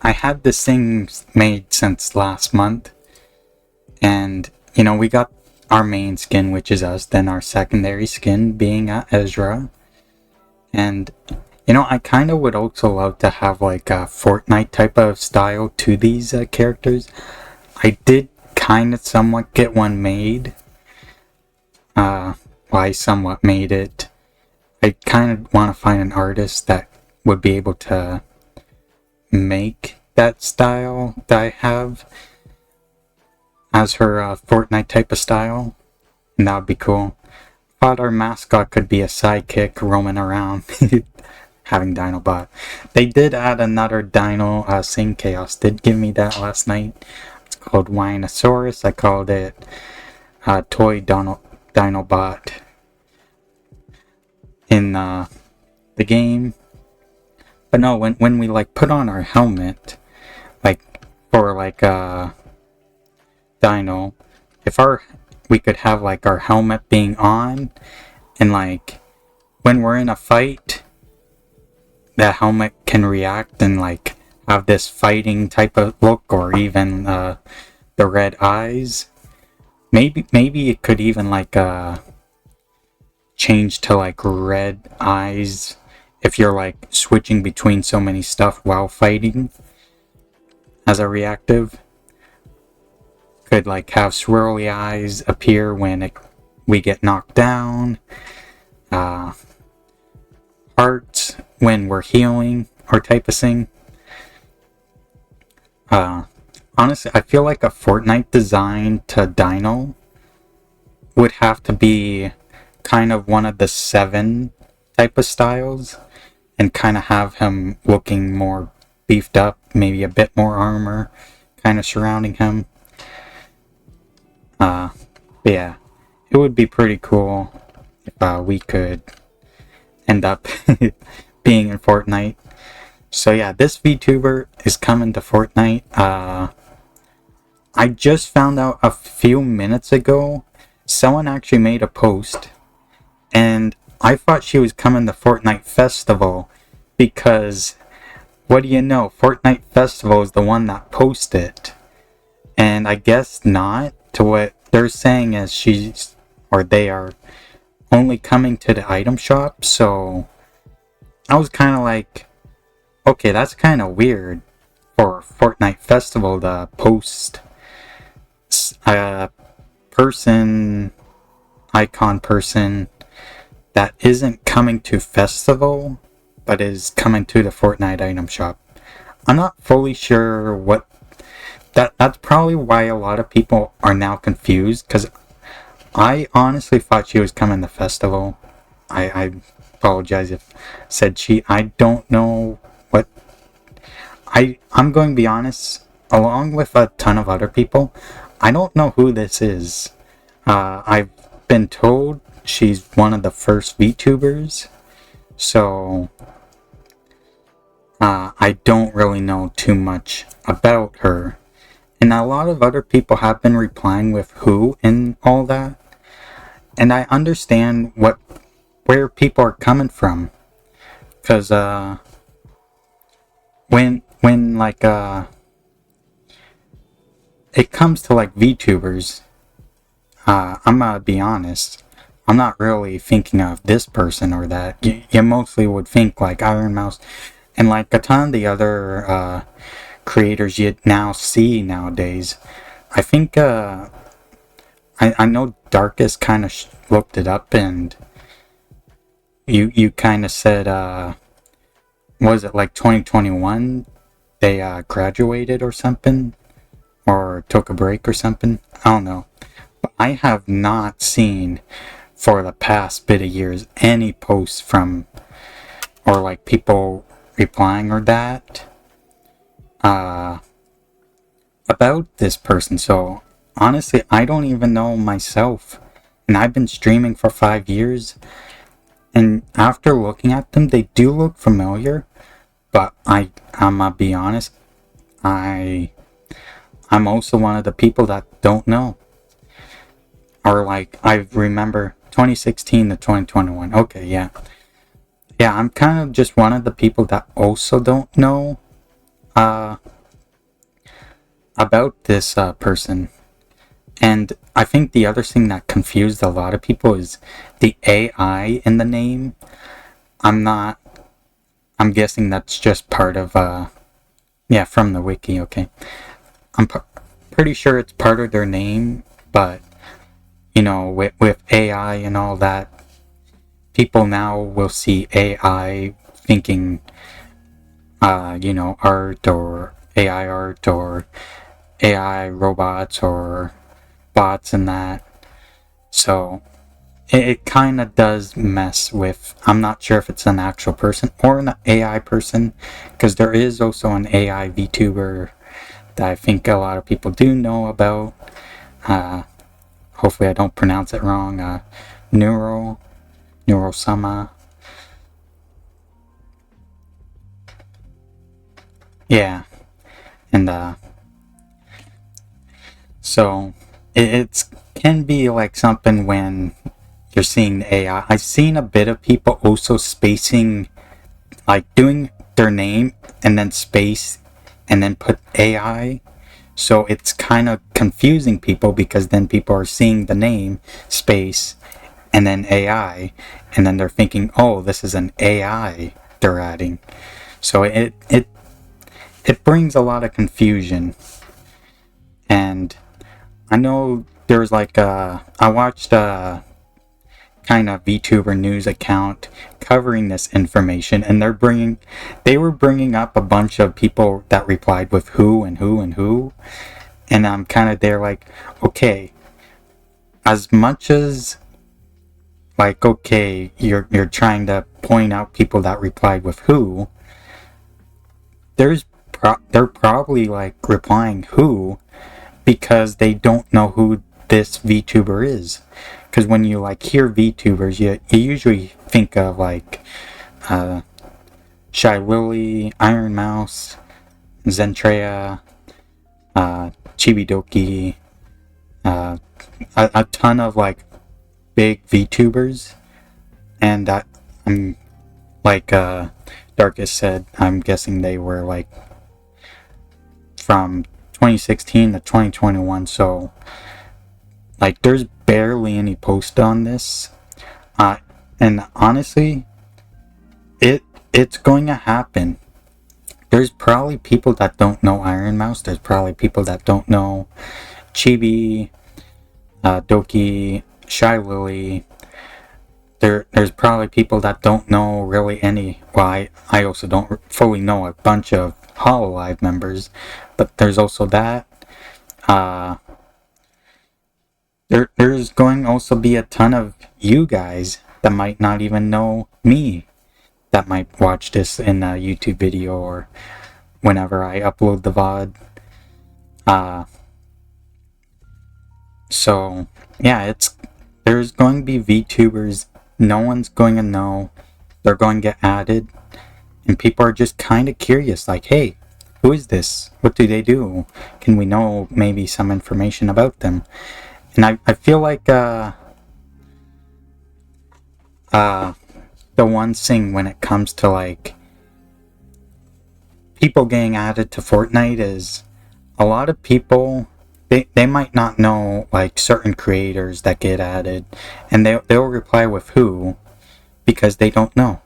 I had this thing made since last month, and we got our main skin, which is us, then our secondary skin being Ezra, and I kind of would also love to have like a Fortnite type of style to these characters. I did kind of somewhat get one made. Well, I somewhat made it. I kind of want to find an artist that would be able to make that style that I have as her Fortnite type of style, and that would be cool. Thought our mascot could be a sidekick roaming around having Dinobot. They did add another Dino, Sing Chaos did give me that last night. It's called Winosaurus. I called it Toy Dinobot in the game. But no, when we like put on our helmet, like for like Dino, if we could have like our helmet being on, and like when we're in a fight, that helmet can react and like have this fighting type of look, or even the red eyes. Maybe it could even like change to like red eyes if you're like switching between so many stuff while fighting as a reactive. Could like have swirly eyes appear when we get knocked down. Hearts when we're healing, or type of thing. Honestly, I feel like a Fortnite design to Dino would have to be kind of one of the 7 type of styles, and kind of have him looking more beefed up, maybe a bit more armor kind of surrounding him. Yeah, it would be pretty cool if we could end up being in Fortnite. So yeah, this VTuber is coming to Fortnite. I just found out a few minutes ago, someone actually made a post, and I thought she was coming to Fortnite Festival, because what do you know, Fortnite Festival is the one that posted it. And I guess not. To what they're saying is they are only coming to the item shop. So I was kind of like, okay, that's kind of weird for Fortnite Festival to post a icon person that isn't coming to Festival, but is coming to the Fortnite item shop. I'm not fully sure what that's probably why a lot of people are now confused, because I honestly thought she was coming to Festival. I apologize if I said she. I don't know what. I'm going to be honest, along with a ton of other people, I don't know who this is. I've been told she's one of the first VTubers, so I don't really know too much about her. And a lot of other people have been replying with who and all that. And I understand where people are coming from. Because when like it comes to like VTubers, I'm gonna be honest, I'm not really thinking of this person or that. You mostly would think like Iron Mouse and like a ton of the other creators you now see nowadays. I think I know Darkest kind of looked it up, and you kind of said was it like 2021 they graduated or something, or took a break or something? I don't know, but I have not seen for the past bit of years any posts from, or like people replying or that about this person. So honestly, I don't even know myself, and I've been streaming for 5 years, and after looking at them, they do look familiar, but I'm gonna be honest, I'm also one of the people that don't know, or like I remember 2016 to 2021. Okay, yeah, I'm kind of just one of the people that also don't know about this person. And I think the other thing that confused a lot of people is the AI in the name. I'm not. I'm guessing that's just part of. Yeah, from the wiki. Okay, I'm pretty sure it's part of their name, but with AI and all that, people now will see AI thinking, art or AI art or AI robots or bots and that. So it kind of does mess with. I'm not sure if it's an actual person or an AI person, because there is also an AI VTuber that I think a lot of people do know about. Hopefully I don't pronounce it wrong. Neurosama. Yeah, and so it's can be like something when you're seeing AI. I've seen a bit of people also spacing, like doing their name and then space and then put AI. So it's kind of confusing people because then people are seeing the name space and then AI, and then they're thinking, oh, this is an AI they're adding. So it brings a lot of confusion. And I know there's like I watched a kind of VTuber news account covering this information, and they were bringing up a bunch of people that replied with who and who and who, and I'm kind of there like, okay, as much as like, okay, you're trying to point out people that replied with who, they're probably like replying who because they don't know who this VTuber is. Because when you like hear VTubers, you usually think of like Shy Lily, Iron Mouse, Zentrea, Chibidoki, a ton of like big VTubers, and I'm like Darkest said, I'm guessing they were like from 2016 to 2021, so like there's barely any post on this, and honestly, it's going to happen. There's probably people that don't know Iron Mouse. There's probably people that don't know Chibi, Doki, Shy Lily. There's probably people that don't know really any. Well, I also don't fully know a bunch of Hololive members, but there's also that. There's going to also be a ton of you guys that might not even know me, that might watch this in a YouTube video or whenever I upload the VOD. So yeah, there's going to be VTubers no one's going to know. They're going to get added, and people are just kind of curious, like, hey, who is this? What do they do? Can we know maybe some information about them? And I feel like the one thing when it comes to like people getting added to Fortnite is a lot of people, they might not know like certain creators that get added, and they'll reply with who because they don't know.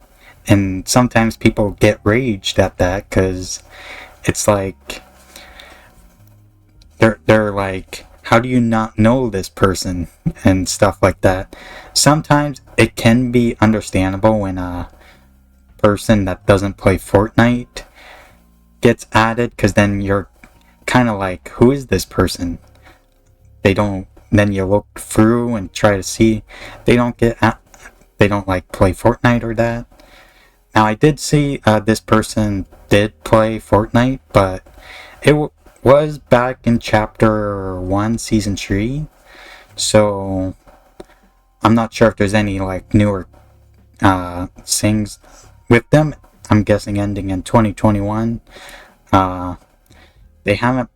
And sometimes people get raged at that because it's like they're like, how do you not know this person and stuff like that. Sometimes it can be understandable when a person that doesn't play Fortnite gets added, because then you're kind of like, who is this person? They don't. Then you look through and try to see. They don't they don't like play Fortnite or that. Now I did see this person did play Fortnite, but it was back in Chapter 1, Season 3. So I'm not sure if there's any like newer things with them. I'm guessing ending in 2021. They haven't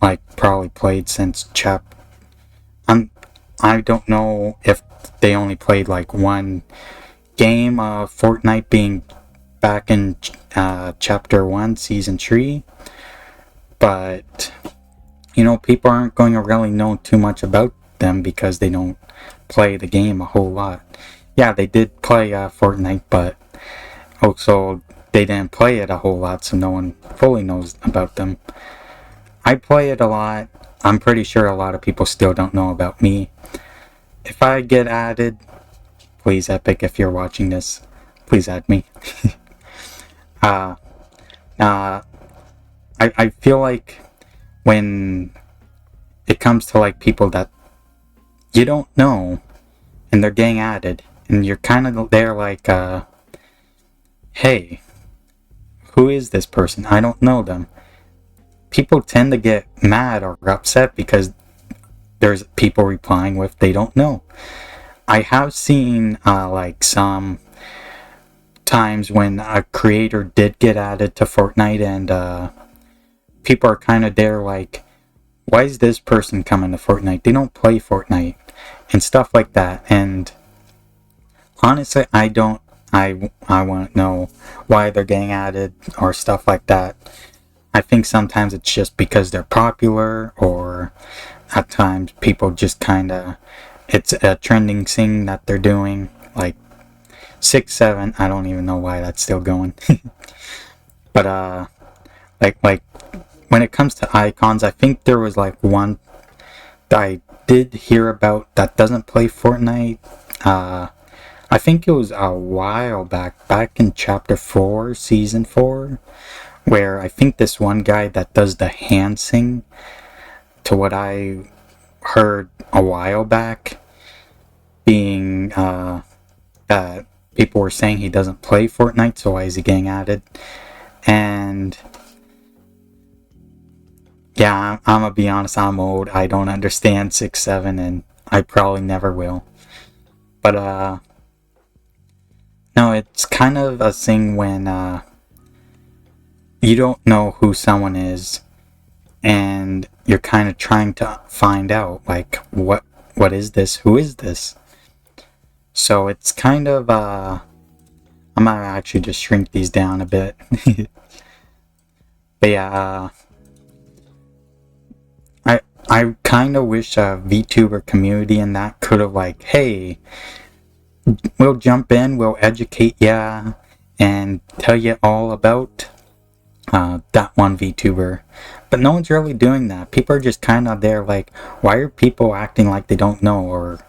like probably played since I don't know if they only played like one game of Fortnite, being back in Chapter 1, Season 3. But people aren't going to really know too much about them because they don't play the game a whole lot. Yeah, they did play Fortnite, but also they didn't play it a whole lot, so no one fully knows about them. I play it a lot. I'm pretty sure a lot of people still don't know about me. If I get added, please, Epic, if you're watching this, please add me. uh, uh, I feel like when it comes to like people that you don't know and they're getting added, and you're kind of there like, hey, who is this person? I don't know them. People tend to get mad or upset because there's people replying with they don't know. I have seen like some times when a creator did get added to Fortnite and people are kind of there like, why is this person coming to Fortnite? They don't play Fortnite and stuff like that. And honestly, I won't know why they're getting added or stuff like that. I think sometimes it's just because they're popular, or at times people just kind of, it's a trending thing that they're doing. Like 6-7, I don't even know why that's still going. But like when it comes to icons, I think there was like one that I did hear about that doesn't play Fortnite. I think it was a while back in chapter 4, season 4, where I think this one guy that does the hand sing, to what I heard a while back, being that people were saying he doesn't play Fortnite, so why is he getting added? And yeah, I'm gonna be honest, I'm old. I don't understand 6-7, and I probably never will. But no, it's kind of a thing when you don't know who someone is, and you're kind of trying to find out, like, what is this? Who is this? So it's kind of I'm gonna actually just shrink these down a bit. But yeah, I kind of wish a VTuber community and that could have like, hey, we'll jump in, we'll educate ya, and tell you all about that one VTuber. But no one's really doing that. People are just kind of there like, why are people acting like they don't know, or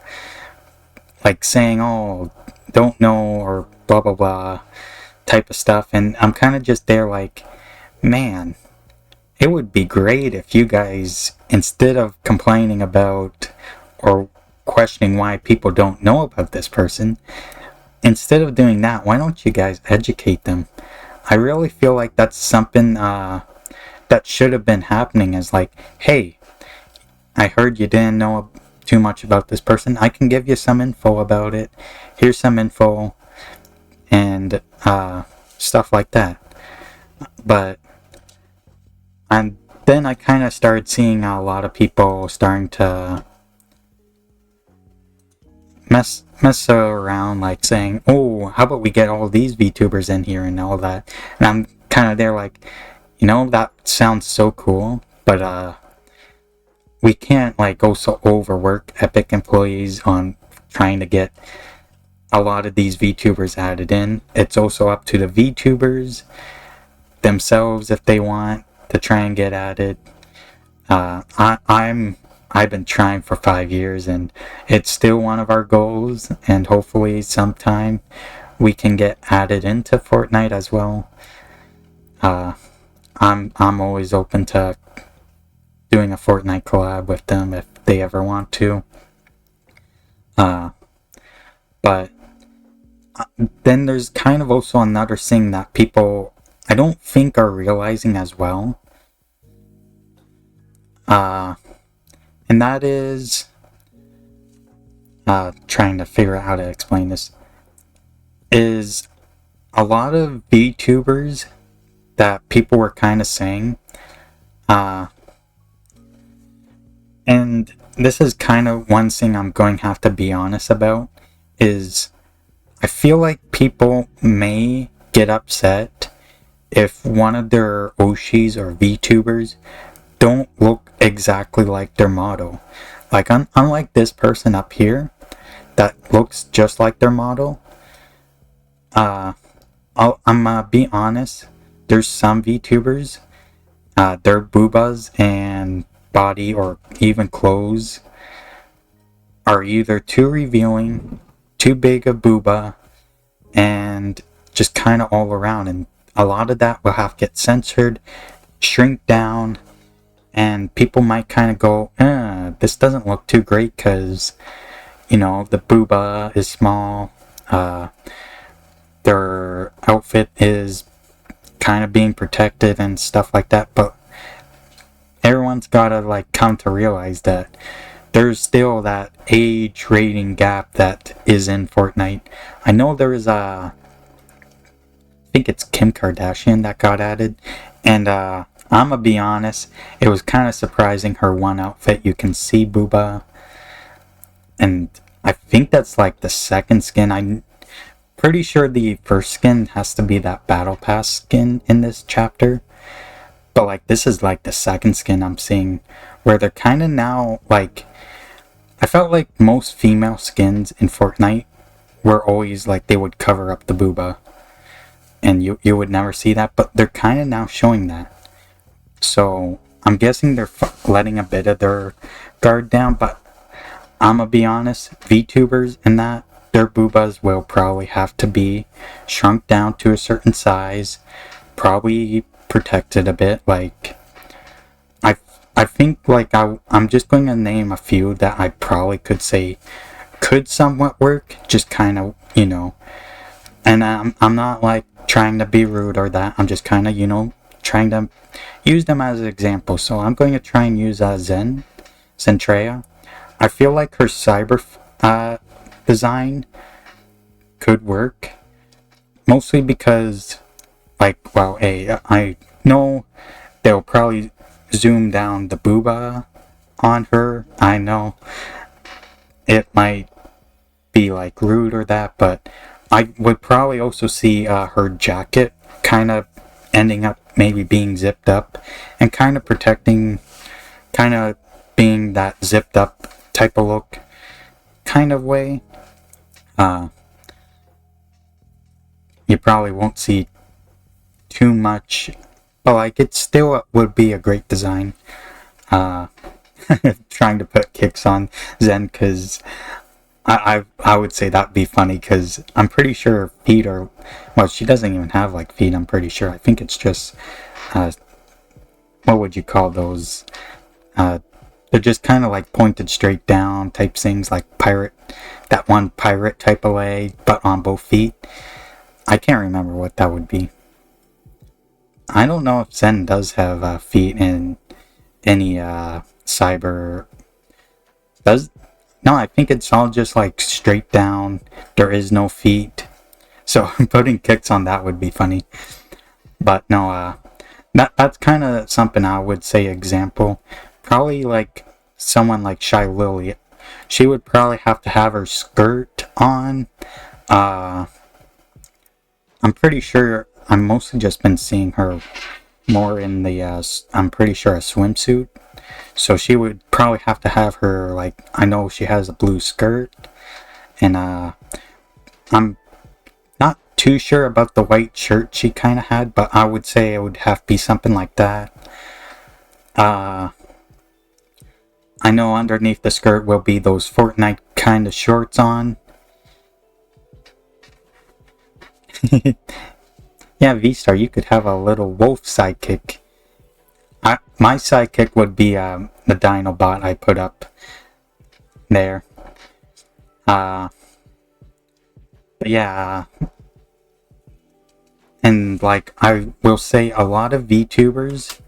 like saying, oh, don't know, or blah blah blah type of stuff. And I'm kind of just there like, man, it would be great if you guys, instead of complaining about or questioning why people don't know about this person, instead of doing that, why don't you guys educate them? I really feel like that's something that should have been happening, is like, hey, I heard you didn't know too much about this person. I can give you some info about it. Here's some info and stuff like that. But and then I kind of started seeing a lot of people starting to mess around, like saying, oh, how about we get all these VTubers in here and all that. And I'm kind of there like, that sounds so cool, but we can't like also overwork Epic employees on trying to get a lot of these VTubers added in. It's also up to the VTubers themselves if they want to try and get added. I've been trying for 5 years, and it's still one of our goals, and hopefully sometime we can get added into Fortnite as well. I'm always open to doing a Fortnite collab with them if they ever want to. But then there's kind of also another thing that people, I don't think, are realizing as well. And that is, trying to figure out how to explain this, is a lot of VTubers that people were kind of saying, and this is kind of one thing I'm going to have to be honest about, is I feel like people may get upset if one of their Oshis or VTubers don't look exactly like their model. Like, unlike this person up here that looks just like their model, uh, I'm gonna be honest, there's some VTubers, their boobas and body or even clothes are either too revealing, too big a booba, and just kind of all around. And a lot of that will have to get censored, shrink down, and people might kind of go, this doesn't look too great because, the booba is small, their outfit is kind of being protected and stuff like that. But everyone's gotta like come to realize that there's still that age rating gap that is in Fortnite. I know there is I think it's Kim Kardashian that got added, and I'm gonna be honest, it was kind of surprising her one outfit. You can see booba, and I think that's like the second skin. I'm pretty sure the first skin has to be that battle pass skin in this chapter, but like this is like the second skin I'm seeing where they're kind of now like, I felt like most female skins in Fortnite were always like they would cover up the booba, and you would never see that, but they're kind of now showing that. So I'm guessing they're letting a bit of their guard down, but I'm gonna be honest, VTubers and that, their boobas will probably have to be shrunk down to a certain size, probably protected a bit. Like, I think like I'm just going to name a few that I probably could say could somewhat work, just kind of, and I'm not like trying to be rude or that. I'm just kind of, trying to use them as an example. So I'm going to try and use Zentrea. I feel like her cyber design could work, mostly because, like, well, I know they'll probably zoom down the booba on her. I know it might be like rude or that, but I would probably also see her jacket kind of ending up maybe being zipped up and kind of protecting, kind of being that zipped up type of look kind of way. You probably won't see too much, but like it still would be a great design. Trying to put kicks on Zen because I would say that'd be funny because I'm pretty sure feet are, well, she doesn't even have like feet. I'm pretty sure. I think it's just what would you call those? They're just kind of like pointed straight down type things, like pirate, that one pirate type of leg, but on both feet. I can't remember what that would be. I don't know if Zen does have feet in any cyber. Does no? I think it's all just like straight down. There is no feet. So putting kicks on that would be funny. But no, that's kind of something I would say example. Probably like someone like Shy Lily. She would probably have to have her skirt on. I'm pretty sure I'm mostly just been seeing her more in the, I'm pretty sure a swimsuit. So she would probably have to have her, like, I know she has a blue skirt. And, I'm not too sure about the white shirt she kind of had, but I would say it would have to be something like that. I know underneath the skirt will be those Fortnite kind of shorts on. Yeah, V-Star, you could have a little wolf sidekick. My sidekick would be the Dinobot I put up there. But yeah, and like I will say, a lot of VTubers,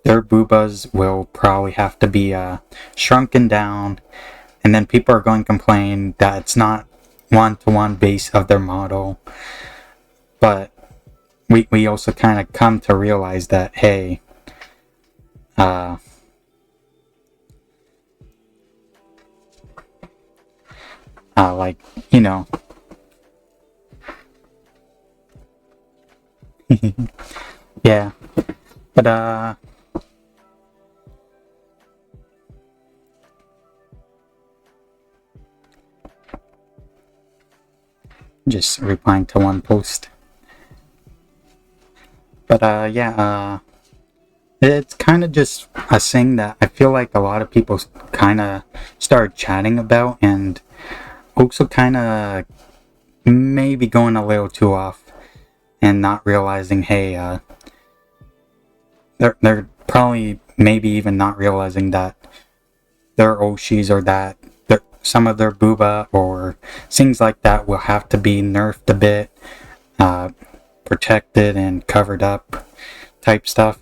their boobas will probably have to be shrunken down, and then people are going to complain that it's not one-to-one base of their model. But we also kind of come to realize that, hey, like, yeah, but Just replying to one post. But yeah, it's kind of just a thing that I feel like a lot of people kind of started chatting about, and also kind of maybe going a little too off and not realizing, hey, they're probably maybe even not realizing that their Oshis or that some of their Booba or things like that will have to be nerfed a bit, protected and covered up type stuff.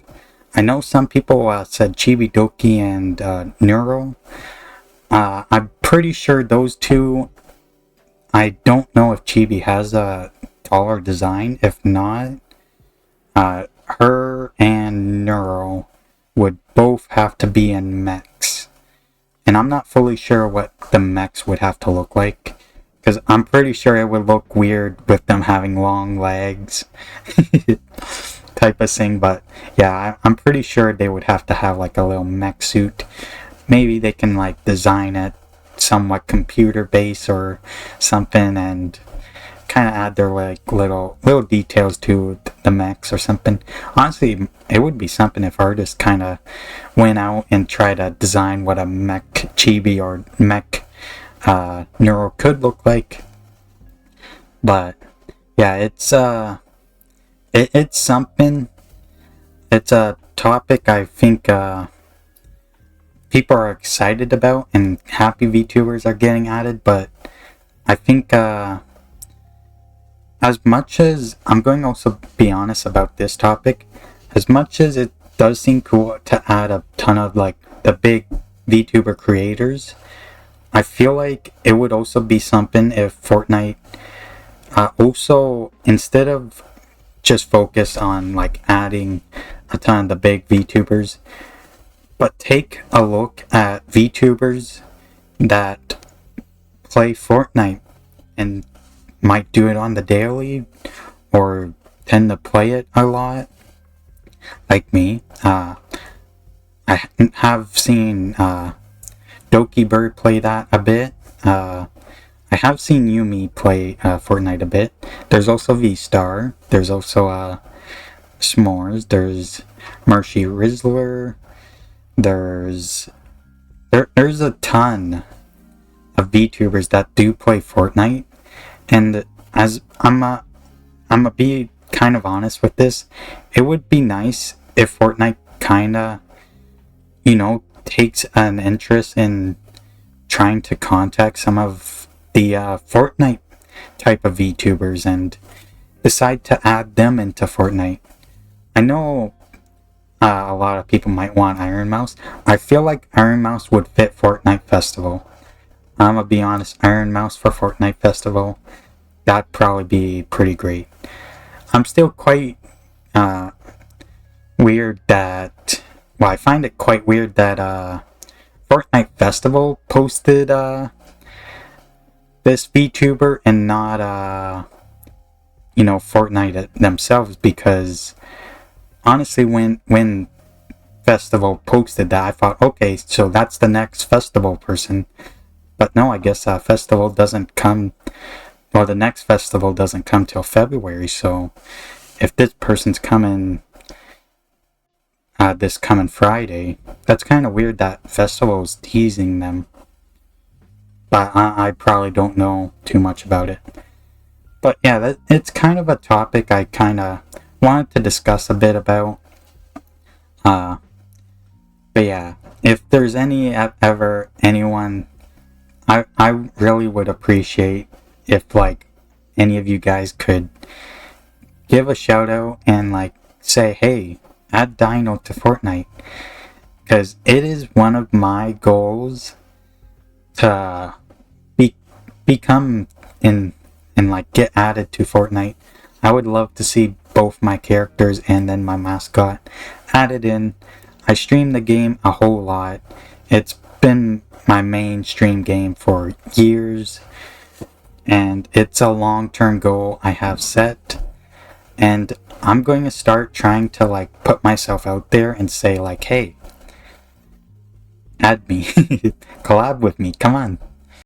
I know some people said Chibi Doki and Neuro. I'm pretty sure those two, I don't know if Chibi has a taller design. If not, her and Neuro would both have to be in mechs. And I'm not fully sure what the mechs would have to look like, because I'm pretty sure it would look weird with them having long legs type of thing. But yeah, I'm pretty sure they would have to have like a little mech suit. Maybe they can like design it somewhat computer based or something and kind of add their like little details to the mechs or something. Honestly, it would be something if artists kind of went out and tried to design what a mech chibi or mech Neuro could look like. But yeah, it's something. It's a topic I think people are excited about and happy VTubers are getting added, but I think as much as I'm going to also be honest about this topic, as much as it does seem cool to add a ton of like the big VTuber creators, I feel like it would also be something if Fortnite also, instead of just focus on like adding a ton of the big VTubers, but take a look at VTubers that play Fortnite and might do it on the daily or tend to play it a lot, like me. I have seen Doki Bird play that a bit. I have seen Yumi play Fortnite a bit. There's also V-Star. There's also S'mores. There's Marshy Rizzler. There's a ton of VTubers that do play Fortnite. And as I'm be kind of honest with this, it would be nice if Fortnite kinda, takes an interest in trying to contact some of the Fortnite type of VTubers and decide to add them into Fortnite. I know a lot of people might want Iron Mouse. I feel like Iron Mouse would fit Fortnite Festival. I'm gonna be honest, Iron Mouse for Fortnite Festival, that'd probably be pretty great. I'm still quite weird that, I find it quite weird that Fortnite Festival posted this VTuber and not Fortnite themselves, because honestly, when Festival posted that, I thought, okay, so that's the next Festival person. But no, I guess Festival doesn't come, well, the next Festival doesn't come till February, so if this person's coming this coming Friday, that's kind of weird that Festival's teasing them. But I probably don't know too much about it. But yeah, it's kind of a topic I kind of wanted to discuss a bit about. But yeah, if there's ever anyone, I really would appreciate if like any of you guys could give a shout out and like say, hey, add Dino to Fortnite, because it is one of my goals to become and like get added to Fortnite. I would love to see both my characters and then my mascot added in. I stream the game a whole lot. It's been my main stream game for years, and it's a long-term goal I have set, and I'm going to start trying to like put myself out there and say like, hey, add me, collab with me, come on.